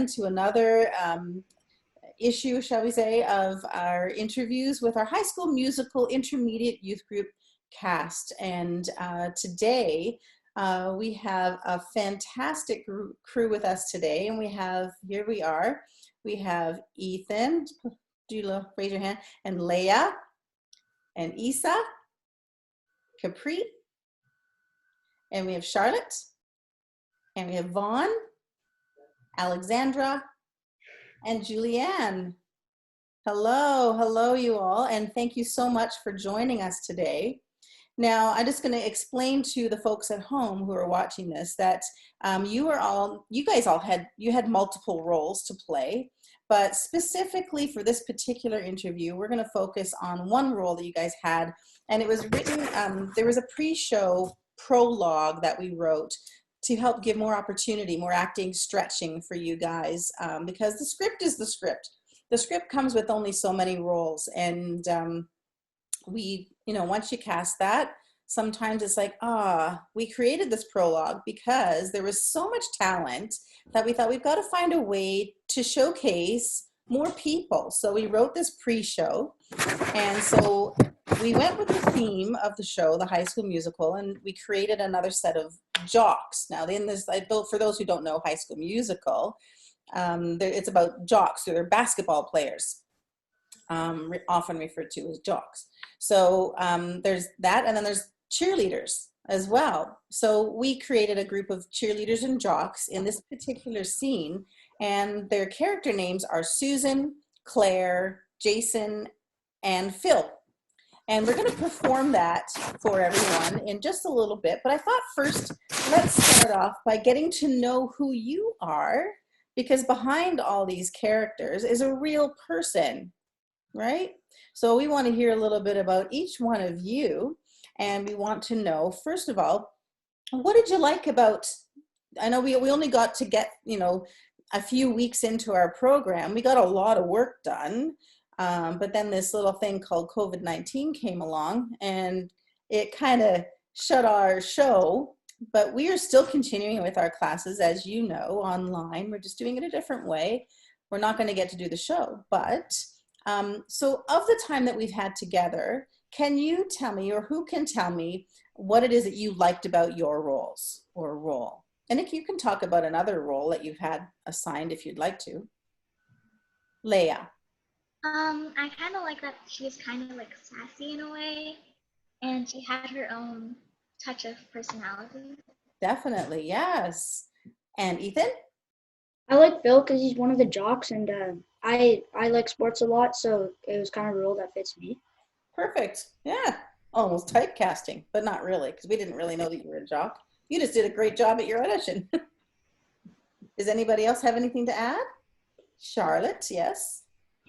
again to another issue, shall we say, of our interviews with our high school musical intermediate youth group cast. And today we have a fantastic crew with us today. And here we are, we have Ethan, do you raise your hand, and Leah, and Isa, Capri, and we have Charlotte, and we have Vaughn, Alexandra, and Julianne. Hello you all, and thank you so much for joining us today. Now, I'm just going to explain to the folks at home who are watching this that you guys all had multiple roles to play, but specifically for this particular interview, we're going to focus on one role that you guys had, and it was written, there was a pre-show prologue that we wrote to help give more opportunity, more acting, stretching for you guys, because the script is the script. The script comes with only so many roles, and once you cast that, sometimes it's like, we created this prologue because there was so much talent that we thought we've got to find a way to showcase more people. So we wrote this pre-show, and so we went with the theme of the show, the High School Musical, and we created another set of jocks. Now, for those who don't know High School Musical, it's about jocks, so they're basketball players, often referred to as jocks. So there's that, and then there's cheerleaders as well. So we created a group of cheerleaders and jocks in this particular scene, and their character names are Susan, Claire, Jason, and Phil. And we're going to perform that for everyone in just a little bit. But I thought first, let's start off by getting to know who you are, because behind all these characters is a real person, right? So we want to hear a little bit about each one of you. And we want to know, first of all, what did you like about, I know we only got to get, a few weeks into our program. We got a lot of work done. But then this little thing called COVID-19 came along, and it kind of shut our show, but we are still continuing with our classes, as you know, online. We're just doing it a different way. We're not going to get to do the show, but so of the time that we've had together, can you tell me, or who can tell me, what it is that you liked about your roles or role? And if you can talk about another role that you've had assigned if you'd like to. Leah. I kind of like that she was kind of like sassy in a way, and she had her own touch of personality. Definitely, yes. And Ethan? I like Phil because he's one of the jocks, and I like sports a lot, so it was kind of a role that fits me. Perfect. Yeah. Almost typecasting, but not really, because we didn't really know that you were a jock. You just did a great job at your audition. Does anybody else have anything to add? Charlotte, yes.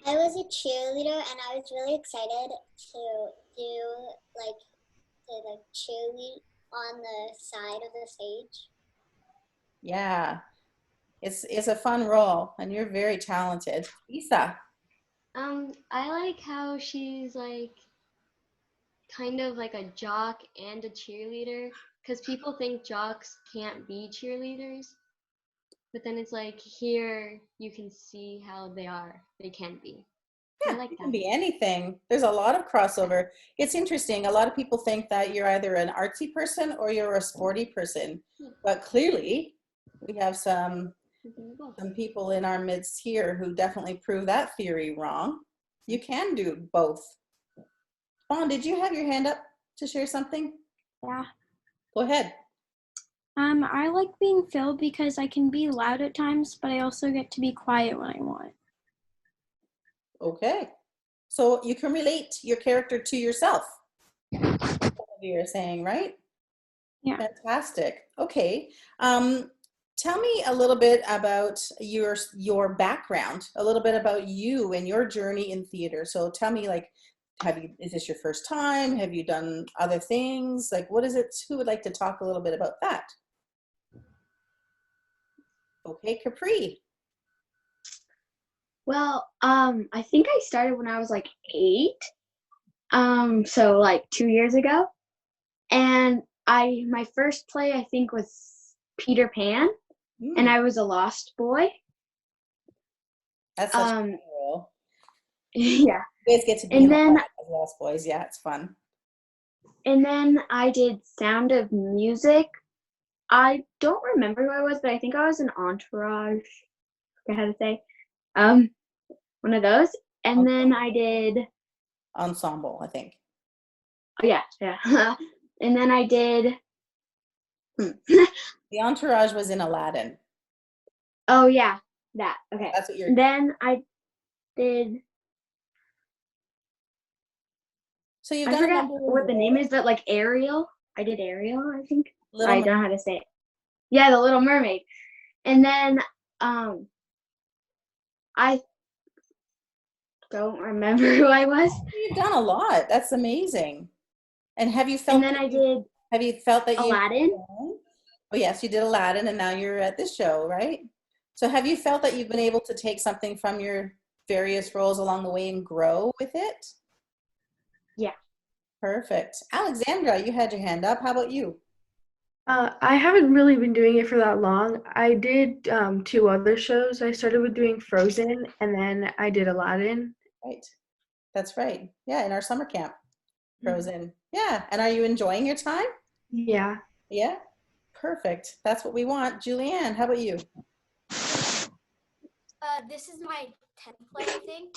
I was a cheerleader, and I was really excited to cheerlead on the side of the stage. Yeah, it's a fun role, and you're very talented. Isa. I like how she's like kind of like a jock and a cheerleader, because people think jocks can't be cheerleaders. But then it's like here you can see how they can be. Yeah, it can be anything. There's a lot of crossover. It's interesting. A lot of people think that you're either an artsy person or you're a sporty person. But clearly, we have some people in our midst here who definitely prove that theory wrong. You can do both. Vaughn, did you have your hand up to share something? Yeah. Go ahead. I like being Phil because I can be loud at times, but I also get to be quiet when I want. Okay. So you can relate your character to yourself. You're saying, right? Yeah. Fantastic. Okay. Tell me a little bit about your background, a little bit about you and your journey in theater. So tell me, like, is this your first time? Have you done other things? Like, what is it? Who would like to talk a little bit about that? Okay, Capri. Well, I think I started when I was like 8. So like 2 years ago. And my first play I think was Peter Pan, and I was a lost boy. That's such a Um, fun role. yeah. You guys get to be in And the then light as Lost Boys. Yeah, it's fun. I did Sound of Music. I don't remember who I was, but I think I was an Entourage. I forget how to say. Um, one of those. And then I did. Ensemble, I think. Oh yeah, yeah. And then I did. The Entourage was in Aladdin. Oh yeah, that. Okay. That's what you're. Then I did. So you've I done a forget number of what the name roles. is, but like Ariel. I did Ariel, I think. Little I don't know how to say it. Yeah, the Little Mermaid. And then I don't remember who I was. You've done a lot. That's amazing. And have you And felt then that I did have you felt that you've Aladdin. grown? Oh yes, you did Aladdin and now you're at this show, right? So have you felt that you've been able to take something from your various roles along the way and grow with it? Yeah. Perfect. Alexandra, you had your hand up. How about you? I haven't really been doing it for that long. I did two other shows. I started with doing Frozen and then I did Aladdin. Right. That's right. Yeah, in our summer camp, Mhm. Frozen. Yeah. And are you enjoying your time? Yeah. Yeah. Perfect. That's what we want. Julianne, how about you? This is my 10th play, I think.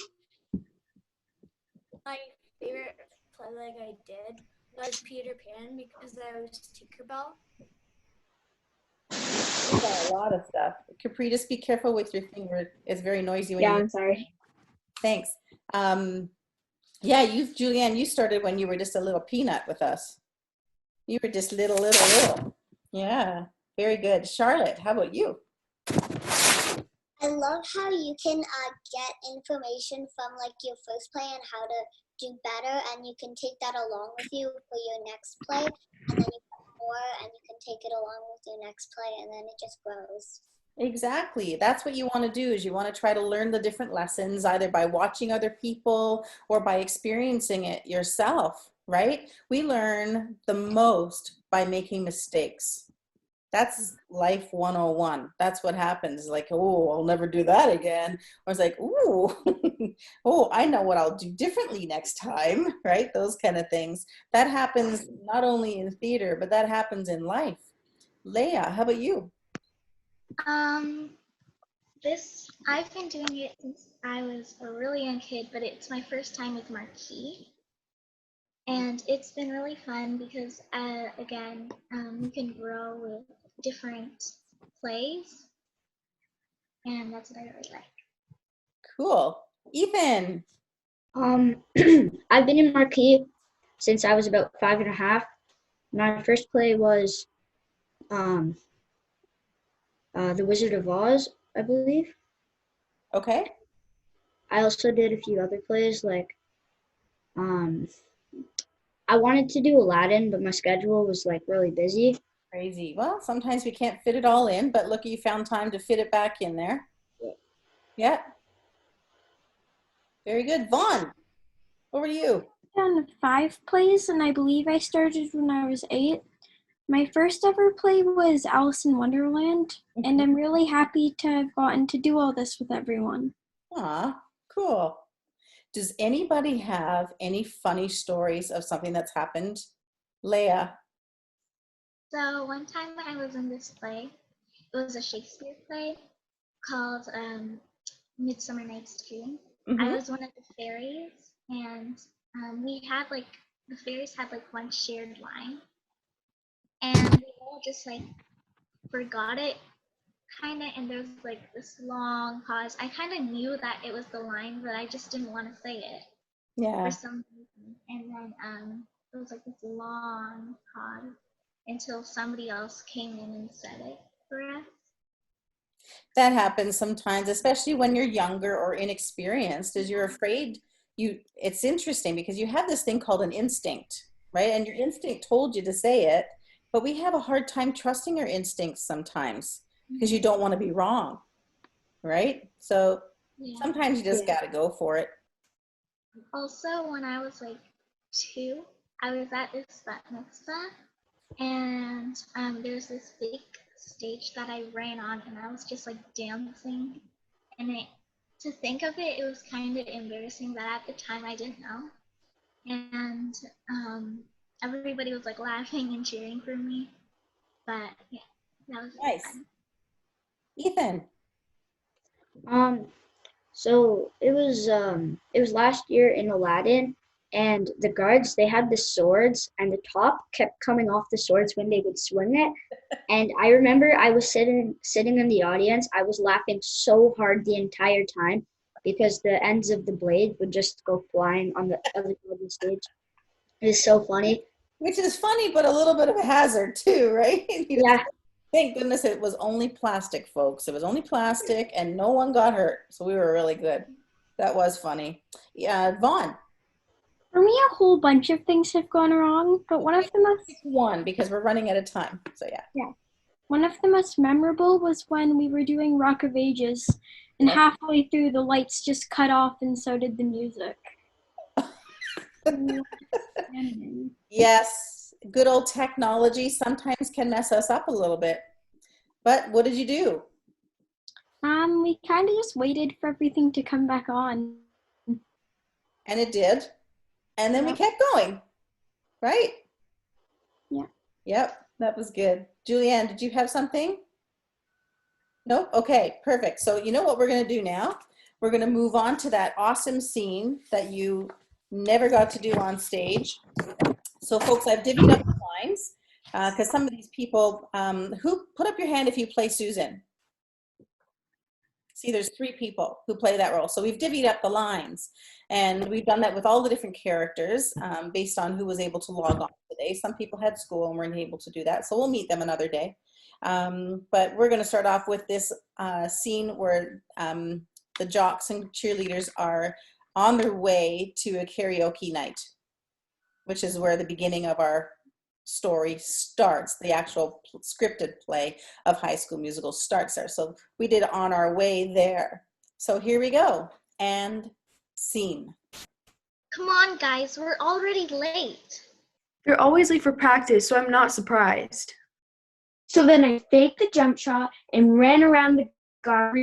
My favorite play like I did was Peter Pan because I was Tinkerbell. We got a lot of stuff. Capri, just be careful with your finger. It's very noisy when Yeah, you. I'm sorry. Thanks. Yeah, Julianne, you started when you were just a little peanut with us. You were just little. Yeah, very good. Charlotte, how about you? I love how you can get information from like your first play and how to do better, and you can take that along with you for your next play, and then you get more, and you can take it along with your next play, and then it just grows. Exactly. That's what you want to do is you want to try to learn the different lessons either by watching other people or by experiencing it yourself, right? We learn the most by making mistakes. That's life 101. That's what happens. Like, oh, I'll never do that again. Or it's like, ooh, oh, I know what I'll do differently next time, right? Those kind of things. That happens not only in theater, but that happens in life. Leah, how about you? I've been doing it since I was a really young kid, but it's my first time with Marquee. And it's been really fun because, again, you can grow with different plays, and that's what I really like. Cool. Ethan. I've been in Marquee since I was about 5.5. My first play was The Wizard of Oz, I believe. Okay. I also did a few other plays like I wanted to do Aladdin, but my schedule was like really busy. Crazy. Well, sometimes we can't fit it all in, but look, you found time to fit it back in there. Yeah. Very good. Vaughn, over to you. Done 5 plays, and I believe I started when I was 8. My first ever play was Alice in Wonderland, and I'm really happy to have gotten to do all this with everyone. Ah, cool. Does anybody have any funny stories of something that's happened? Leah. So one time I was in this play. It was a Shakespeare play called Midsummer Night's Dream. I was one of the fairies, and we had like the fairies had like one shared line, and we all just like forgot it kind of, and there was like this long pause. I kind of knew that it was the line, but I just didn't want to say it for Yeah. some reason. And then it was like this long pause until somebody else came in and said it for us. That happens sometimes, especially when you're younger or inexperienced, is you're afraid it's interesting because you have this thing called an instinct, right? And your instinct told you to say it, but we have a hard time trusting our instincts sometimes because you don't want to be wrong, right? So sometimes you just got to go for it. Also, when I was like 2, I was at this bat mitzvah, and there's this big stage that I ran on, and I was just like dancing, and it to think of it, it was kind of embarrassing that at the time I didn't know. And everybody was like laughing and cheering for me. But yeah, that was Nice. fun. Ethan. So it was last year in Aladdin, and the guards, they had the swords, and the top kept coming off the swords when they would swing it. And I remember I was sitting in the audience. I was laughing so hard the entire time because the ends of the blade would just go flying on the other side of the stage. It is so funny. Which is funny, but a little bit of a hazard too, right? Yeah. Thank goodness it was only plastic, folks. It was only plastic and no one got hurt. So we were really good. That was funny. Yeah, Vaughn. For me, a whole bunch of things have gone wrong, but one of the most One, because we're running out of time. So yeah. one of the most memorable was when we were doing Rock of Ages, and halfway through the lights just cut off, and so did the music. Yes, good old technology sometimes can mess us up a little bit. But what did you do? We kind of just waited for everything to come back on. And it did. And then we kept going, right? Yeah. Yep, that was good. Julianne, did you have something? Nope. Okay, perfect. So you know what we're going to do now? We're going to move on to that awesome scene that you never got to do on stage. So folks, I've divvied up the lines because some of these people, who put up your hand if you play Susan? See, there's 3 people who play that role. So we've divvied up the lines, and we've done that with all the different characters based on who was able to log on today. Some people had school and weren't able to do that, so we'll meet them another day. But we're going to start off with this scene where the jocks and cheerleaders are on their way to a karaoke night, which is where the beginning of our story starts. The actual scripted play of High School Musical starts there. So we did On Our Way There. So here we go. And scene. Come on, guys, we're already late. You're always late for practice, so I'm not surprised. So then I faked the jump shot and ran around the guard.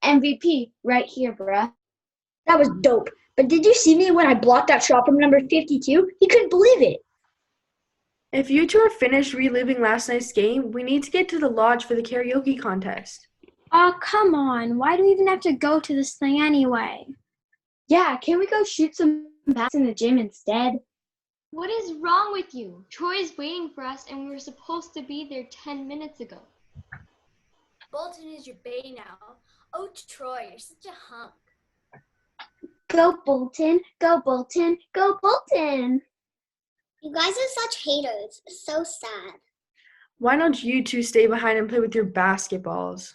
MVP right here, bruh. That was dope. But did you see me when I blocked that shot from number 52? He couldn't believe it. If you two are finished reliving last night's game, we need to get to the lodge for the karaoke contest. Oh, come on. Why do we even have to go to this thing anyway? Yeah, can we go shoot some bats in the gym instead? What is wrong with you? Troy's waiting for us and we were supposed to be there 10 minutes ago. Bolton is your bae now. Oh, Troy, you're such a hunk. Go Bolton, go Bolton, go Bolton! You guys are such haters. So sad. Why don't you two stay behind and play with your basketballs?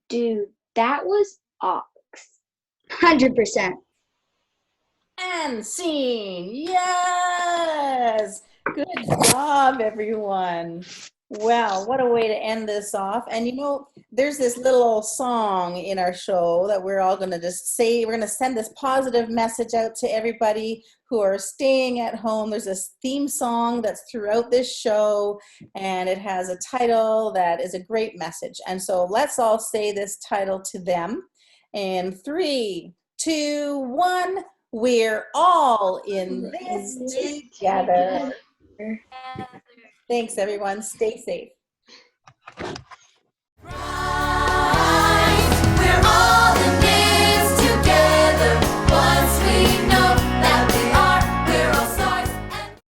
Dude, that was ox. 100%. And scene. Yes. Good job, everyone. Wow, what a way to end this off. And you know, there's this little song in our show that we're all going to just say, we're going to send this positive message out to everybody who are staying at home. There's this theme song that's throughout this show, and it has a title that is a great message. And so let's all say this title to them. In 3, 2, 1, we're all in this together. Thanks, everyone. Stay safe.